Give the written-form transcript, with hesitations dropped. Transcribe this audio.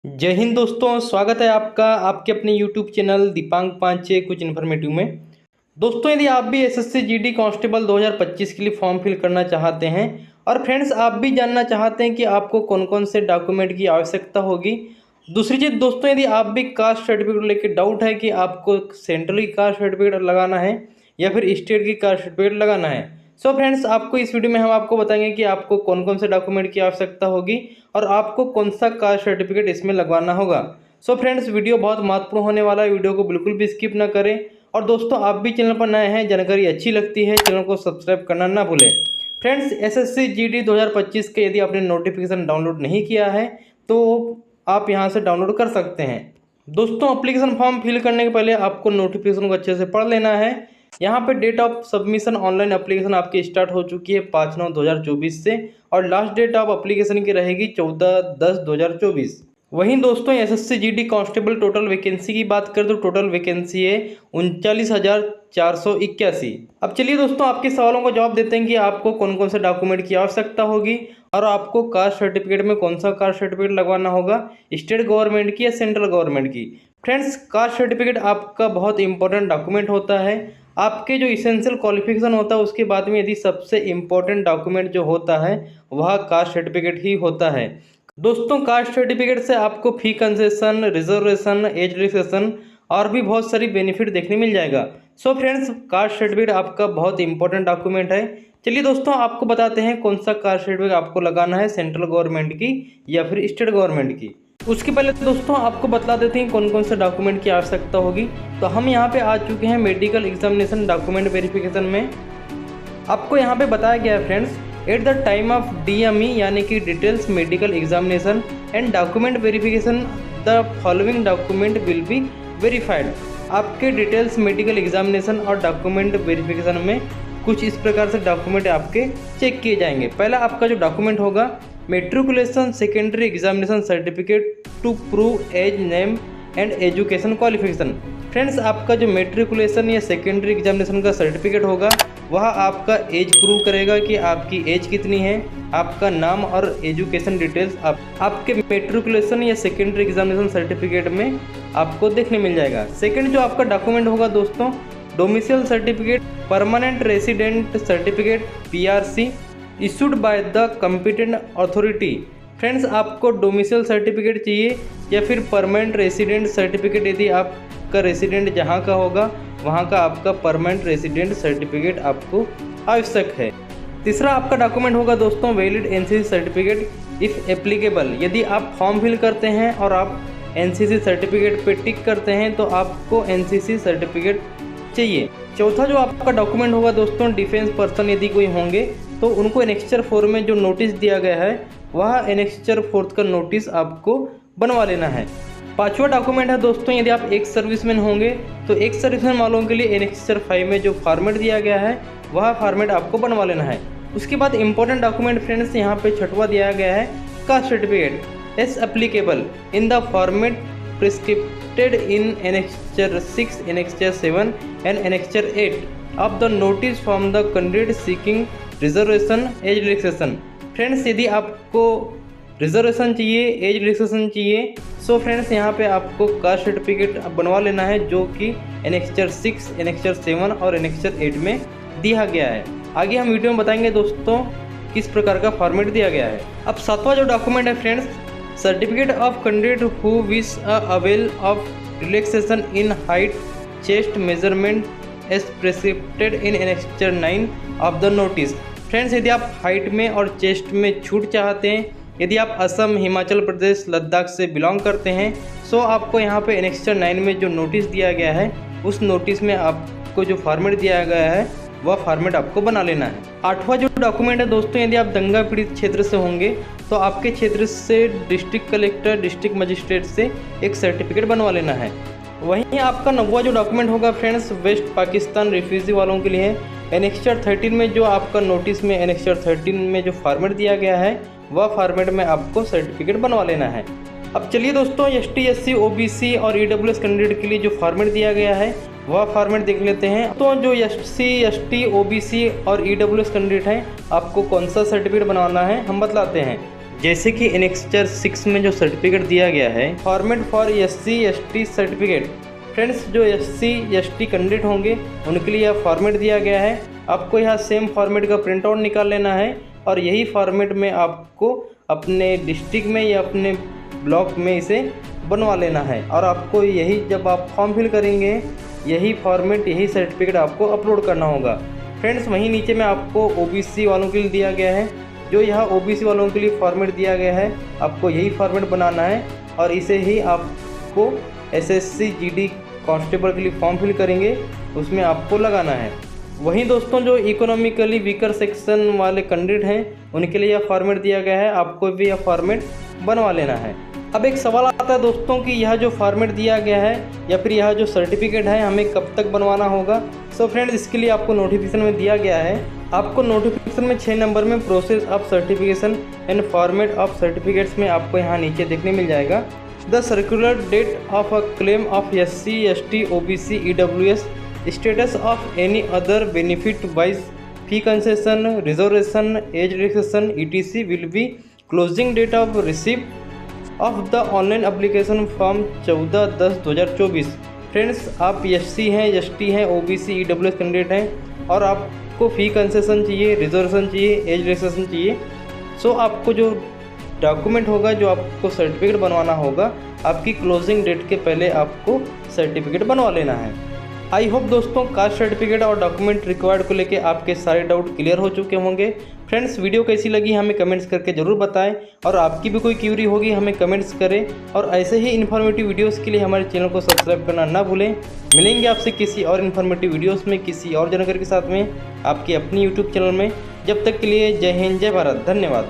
जय हिंद दोस्तों, स्वागत है आपका आपके अपने YouTube चैनल दीपांक पांचे कुछ इन्फॉर्मेटिव में। दोस्तों, यदि आप भी एसएससी जीडी कांस्टेबल 2025 के लिए फॉर्म फिल करना चाहते हैं और फ्रेंड्स आप भी जानना चाहते हैं कि आपको कौन कौन से डॉक्यूमेंट की आवश्यकता होगी। दूसरी चीज़ दोस्तों, यदि आप भी कास्ट सर्टिफिकेट लेकर डाउट है कि आपको सेंट्रल की कास्ट सर्टिफिकेट लगाना है या फिर स्टेट की कास्ट सर्टिफिकेट लगाना है, सो फ्रेंड्स आपको इस वीडियो में हम आपको बताएंगे कि आपको कौन कौन से डॉक्यूमेंट की आवश्यकता होगी और आपको कौन सा कास्ट सर्टिफिकेट इसमें लगवाना होगा। सो फ्रेंड्स वीडियो बहुत महत्वपूर्ण होने वाला है, वीडियो को बिल्कुल भी स्किप ना करें। और दोस्तों आप भी चैनल पर नए हैं, जानकारी अच्छी लगती है, चैनल को सब्सक्राइब करना ना भूलें। फ्रेंड्स एसएससी जीडी 2025 के यदि आपने नोटिफिकेशन डाउनलोड नहीं किया है तो आप यहां से डाउनलोड कर सकते हैं। दोस्तों एप्लीकेशन फॉर्म फिल करने के पहले आपको नोटिफिकेशन को अच्छे से पढ़ लेना है। यहाँ पे date of submission online application आपकी स्टार्ट हो चुकी है 5/9/2024 से और लास्ट डेट ऑफ एप्लीकेशन की रहेगी 14/10/2024। वहीं दोस्तों SSC GD constable total vacancy की बात करें तो टोटल वैकेंसी है 39,481। अब चलिए दोस्तों आपके सवालों का जवाब देते हैं कि आपको कौन कौन से डॉक्यूमेंट की आवश्यकता होगी और आपको कास्ट सर्टिफिकेट में कौन सा कास्ट सर्टिफिकेट लगवाना होगा, स्टेट गवर्नमेंट की या सेंट्रल गवर्नमेंट की। फ्रेंड्स कास्ट सर्टिफिकेट आपका बहुत इंपॉर्टेंट डॉक्यूमेंट होता है। आपके जो इसेंशियल क्वालिफिकेशन होता है उसके बाद में यदि सबसे इम्पोर्टेंट डॉक्यूमेंट जो होता है वह कास्ट सर्टिफिकेट ही होता है। दोस्तों कास्ट सर्टिफिकेट से आपको फी कंसेशन, रिजर्वेशन, एज रिलैक्सेशन और भी बहुत सारी बेनिफिट देखने मिल जाएगा। सो फ्रेंड्स कास्ट सर्टिफिकेट आपका बहुत इंपॉर्टेंट डॉक्यूमेंट है। चलिए दोस्तों आपको बताते हैं कौन सा कास्ट सर्टिफिकेट आपको लगाना है, सेंट्रल गवर्नमेंट की या फिर स्टेट गवर्नमेंट की। उसके पहले दोस्तों आपको बता देते हैं कौन कौन से डॉक्यूमेंट की आवश्यकता होगी। तो हम यहाँ पे आ चुके हैं मेडिकल एग्जामिनेशन डॉक्यूमेंट वेरिफिकेशन में। आपको यहाँ पे बताया गया है friends, at the time of DME यानी कि details medical examination and document verification the following document will be verified. आपके डिटेल्स मेडिकल एग्जामिनेशन और डॉक्यूमेंट वेरिफिकेशन में कुछ इस प्रकार से डॉक्यूमेंट आपके चेक किए जाएंगे। पहला आपका जो डॉक्यूमेंट होगा matriculation secondary examination certificate to prove age, name and education qualification. Friends आपका जो मेट्रिकुलेशन या सेकेंडरी एग्जामिनेशन का सर्टिफिकेट होगा वह आपका एज प्रूव करेगा कि आपकी एज कितनी है, आपका नाम और एजुकेशन डिटेल्स आपके मेट्रिकुलेशन या सेकेंडरी एग्जामिनेशन सर्टिफिकेट में आपको देखने मिल जाएगा। सेकेंड जो आपका डॉक्यूमेंट होगा दोस्तों domicile certificate, permanent resident certificate PRC issued by the competent authority. Friends आपको डोमिसाइल सर्टिफिकेट चाहिए या फिर परमानेंट रेसिडेंट सर्टिफिकेट, यदि आपका रेसिडेंट जहां का होगा वहां का आपका परमानेंट रेसिडेंट सर्टिफिकेट आपको आवश्यक है। तीसरा आपका डॉक्यूमेंट होगा दोस्तों valid NCC certificate if applicable. यदि आप फॉर्म फिल करते हैं और आप NCC सर्टिफिकेट पे टिक करते हैं तो आपको NCC सर्टिफिकेट चाहिए। चौथा जो आपका डॉक्यूमेंट होगा दोस्तों डिफेंस पर्सन यदि कोई होंगे तो उनको एनेक्स्चर 4 में जो नोटिस दिया गया है वह एनेक्स्चर 4 का नोटिस आपको बनवा लेना है। पांचवा डॉक्यूमेंट है दोस्तों यदि आप एक सर्विसमैन होंगे तो एक सर्विसमैन वालों के लिए एनेक्स्चर 5 में जो फॉर्मेट दिया गया है वह फॉर्मेट आपको बनवा लेना है। उसके बाद इंपॉर्टेंट डॉक्यूमेंट फ्रेंड्स यहाँ पे छठवा दिया गया है caste certificate as applicable in the format prescripted in annexure 6, annexure 7 and annexure 8 of the notice from the candidate seeking reservation, age relaxation. Friends यदि आपको रिजर्वेशन चाहिए, एज रिलैक्सेशन चाहिए, सो फ्रेंड्स यहाँ पे आपको कास्ट सर्टिफिकेट बनवा लेना है जो कि एनेक्स्चर 6, एनेक्स्चर 7 और एनेक्स्चर 8 में दिया गया है। आगे हम वीडियो में बताएंगे दोस्तों किस प्रकार का फॉर्मेट दिया गया है। अब सातवां जो डॉक्यूमेंट है friends certificate of candidate who wish avail of relaxation in height, chest measurement as prescripted in annexure 9 of the notice. Friends यदि आप हाइट में और चेस्ट में छूट चाहते हैं, यदि आप असम, हिमाचल प्रदेश, लद्दाख से बिलोंग करते हैं, सो आपको यहाँ पे एनेक्स्चर 9 में जो नोटिस दिया गया है उस नोटिस में आपको जो फॉर्मेट दिया गया है वह फॉर्मेट आपको बना लेना है। आठवां जो डॉक्यूमेंट है दोस्तों यदि आप दंगा पीड़ित क्षेत्र से होंगे तो आपके क्षेत्र से डिस्ट्रिक्ट कलेक्टर, डिस्ट्रिक्ट मजिस्ट्रेट से एक सर्टिफिकेट बनवा लेना है। वहीं आपका नौवां जो डॉक्यूमेंट होगा फ्रेंड्स वेस्ट पाकिस्तान रिफ्यूजी वालों के लिए है। एनेक्स्चर 13 में जो आपका नोटिस में एनेक्स्चर 13 में जो फॉर्मेट दिया गया है वह फॉर्मेट में आपको सर्टिफिकेट बनवा लेना है। अब चलिए दोस्तों ST, SC, OBC और EWS कैंडिडेट के लिए जो फॉर्मेट दिया गया है वह फॉर्मेट देख लेते हैं। तो जो SC, ST, OBC और EWS कैंडिडेट हैं आपको कौन सा सर्टिफिकेट बनवाना है हम बतलाते हैं। जैसे कि एनेक्स्चर 6 में जो सर्टिफिकेट दिया गया है, format for SC/ST certificate. Friends, जो SC/ST कैंडिडेट होंगे उनके लिए यह फॉर्मेट दिया गया है। आपको यहाँ सेम फॉर्मेट का प्रिंट आउट निकाल लेना है और यही फॉर्मेट में आपको अपने डिस्ट्रिक्ट में या अपने ब्लॉक में इसे बनवा लेना है। और आपको यही, जब आप फॉर्म फिल करेंगे, यही फॉर्मेट, यही सर्टिफिकेट आपको अपलोड करना होगा। फ्रेंड्स, वहीं नीचे में आपको OBC वालों के लिए दिया गया है। जो यहाँ OBC वालों के लिए फॉर्मेट दिया गया है, आपको यही फॉर्मेट बनाना है और इसे ही आपको SSC GD कांस्टेबल के लिए फॉर्म फिल करेंगे, उसमें आपको लगाना है। वहीं दोस्तों, जो इकोनॉमिकली वीकर सेक्शन वाले कैंडिडेट हैं उनके लिए यह फॉर्मेट दिया गया है, आपको भी यह फॉर्मेट बनवा लेना है। अब एक सवाल आता है दोस्तों कि यह जो फॉर्मेट दिया गया है या फिर यह जो सर्टिफिकेट है हमें कब तक बनवाना होगा। सो फ्रेंड्स, इसके लिए आपको नोटिफिकेशन में दिया गया है। आपको नोटिफिकेशन में 6 नंबर में process of certification and format of certificates में आपको यहाँ नीचे देखने मिल जाएगा। The circular date of a claim of SC/ST OBC EWS status of any other benefit wise fee concession reservation age relaxation ETC will be closing date of receipt of the online application form 14/10/2024। Friends, आप SC हैं, ST हैं, OBC EWS candidate हैं और आपको fee concession चाहिए, reservation चाहिए, age relaxation चाहिए। सो आपको जो डॉक्यूमेंट होगा, जो आपको सर्टिफिकेट बनवाना होगा, आपकी क्लोजिंग डेट के पहले आपको सर्टिफिकेट बनवा लेना है। आई होप दोस्तों, कास्ट सर्टिफिकेट और डॉक्यूमेंट रिक्वायर्ड को लेके आपके सारे डाउट क्लियर हो चुके होंगे। फ्रेंड्स, वीडियो कैसी लगी हमें कमेंट्स करके ज़रूर बताएं और आपकी भी कोई क्यूरी होगी हमें कमेंट्स करें। और ऐसे ही इन्फॉर्मेटिव वीडियोस के लिए हमारे चैनल को सब्सक्राइब करना ना भूलें। मिलेंगे आपसे किसी और इन्फॉर्मेटिव वीडियोस में, किसी और जानकारी के साथ में, आपकी अपनी यूट्यूब चैनल में। जब तक के लिए जय हिंद, जय भारत, धन्यवाद।